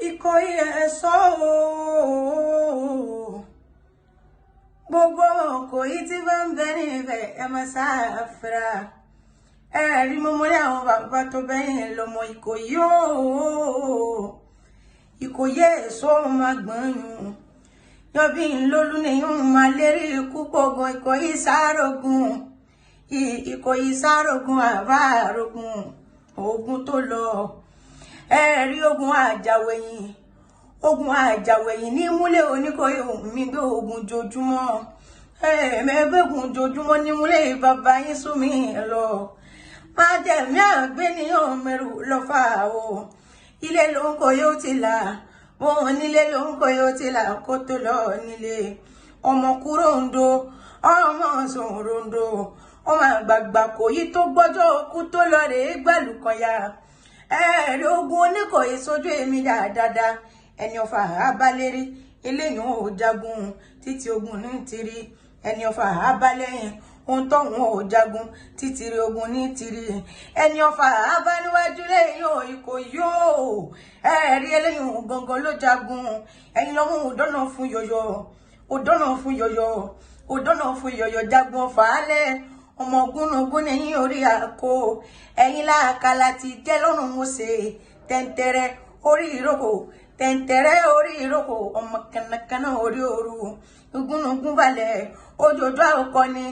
Ìkòyí ẹ̀ṣọ́ gbogbo Ìkòyí tí bá ń bẹ níbẹ̀ ẹ má sáfra ẹ̀rí mọ́mọ́rí àwọn bàbá tó bẹ́yìn lọ́mọ Ìkòyí Ìkòyí ẹ̀ṣọ́ máa gbọ́nyún yọbí ńlọ́lú nìyún máa lérí ikú gbogbo Ìkòyí sárógun Ìkòyí sárógun àbárógun ogun tó lọ ẹ̀rí ogun àjàwẹ̀yìn ní múlẹ̀ Oníkòyí mi gbé ogun jojúmọ́ mẹ́gbẹ́gun jojúmọ́ ní múlẹ̀ bàbá yín sún mi lọ má jẹ̀mí àgbéníyàn mẹ́rù lọ́fà o ilé ló ń Kòyí ó ti là wọn nílé ló ń Kòyí ó ti là kó tó lọ nílé ọmọ kúrò ń do ọmọ sòrò ń do ọmọ àgbààgbà Kòyí tó gbọ́jọ́ kú tó lọ rèé gbàlùkọ̀yà ẹ̀rí ogun Oníkòyí sójú èmi dáadáa ẹni ọfà abalẹ́rí eléyìí ò jagun títí ogun ní tìrí ẹni ọfà abalẹ́yìn ohun tóun ò jagun títìrí ogun ní tìrí ẹni ọfà abáníwájú lẹ́yìn Ìkòyí ẹ̀rí eléyìí gangan ló jagun ẹ̀yin lọ́mú òdọ́nà fún yọ̀yọ̀ jagun ọfà alẹ́ ọmọ gúnugún nẹ̀yìn orí àkó ẹ̀yin láàkàlà ti jẹ́ lọ́rùn Mósè tẹ̀ǹtẹ̀rẹ̀ orí ìrókò tẹ̀ǹtẹ̀rẹ̀ orí ìrókò ọmọ kànnàkànnà orí òru gúnugún balẹ̀ òjòjò àwòkọ ni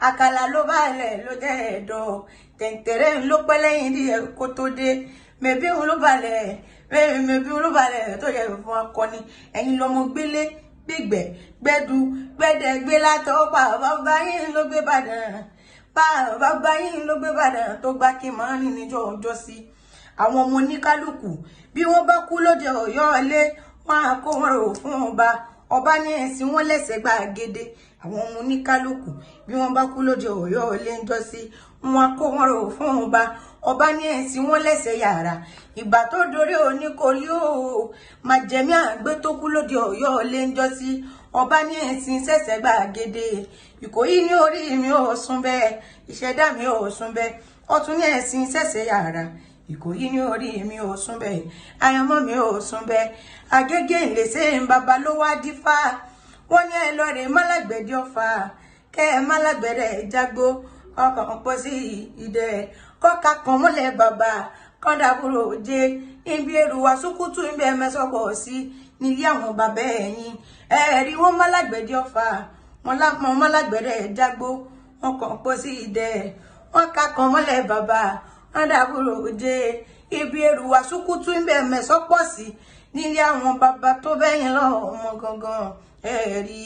àkàlà ló balẹ̀ ló jẹ́ ẹ̀dọ̀ tẹ̀ǹtẹ̀rẹ̀ ló pẹ́ lẹ́yìn díẹ̀ kó tó dé mẹ̀bí òun ló balẹ̀ tó yẹ fún akọni ẹ̀yin lọ́mọ gbélé gbígbẹ́ gbẹ́du gbẹ́dẹ̀ gbé látọ̀ pa bàbá yín ló gbé Ìbàdàn bàbá yín ló gbé Ìbàdàn tó gbá kí máa rìn níjọ́ ọjọ́ sí àwọn ọmọ oníkálukú bí wọ́n bá kú lóde Ọ̀yọ́ ilé wọn á kó wọn rò fún ọba ní ẹ̀sìn wọn lẹ́sẹ̀ gbàgede àwọn ọmọ oníkálukú bí wọ́n bá kú lóde Ọ̀yọ́ ilé ń jọ sí wọn á kó wọn rò fún ọba ní ẹ̀sìn wọn lẹ́sẹ̀ yàrá ìgbà tó dorí Oníkòyí Májẹ̀mí àgbé tó kú lóde Ọ̀yọ́ ilé ń jọ sí ọba ní ẹ̀sìn sẹ̀sẹ̀ gbàgede Ìkòyí ní orí mi ò sùn bẹ́ẹ̀ ìṣẹ̀dá mi ò sùn bẹ́ẹ̀ ọ̀tún ní ẹ̀sìn sẹ̀sẹ̀ yàrá Ìkòyí ní orí mi ò sùn bẹ́ẹ̀ àyànmọ́ mi ò sùn bẹ́ẹ̀ Àgégé ìlẹ̀sẹ̀ ń bàbá ló wá dífá wọ́n ní ẹ lọ rè málágbẹ̀dẹ ọ̀fà kẹ́ ẹ málágbẹ̀dẹ jágbó ọkàn pọ̀ sí ìdẹ kọ́ka kan mọ́lẹ̀ bàbá kọ́dàbúrò jẹ ibi èrò wá súkútù ibi ẹ̀mẹ́sọ̀pọ̀ sí nílé àwọn bàbá ẹ̀yìn ẹ̀rí wọ́n málágbẹ̀dẹ ọ̀fà wọn málágbẹ̀dẹ jágbó ọkàn pọ̀ sí ìdẹ wọ́n ká kan mọ́lẹ̀ bàbá kọ́dàbúrò jẹ ibi èrò wá súkútù ibi ẹ̀mẹ́sọ̀pọ̀ sí nílé àwọn bàbá tó bẹ́yìn lọ́wọ́ ọmọ gangan ẹ̀rí.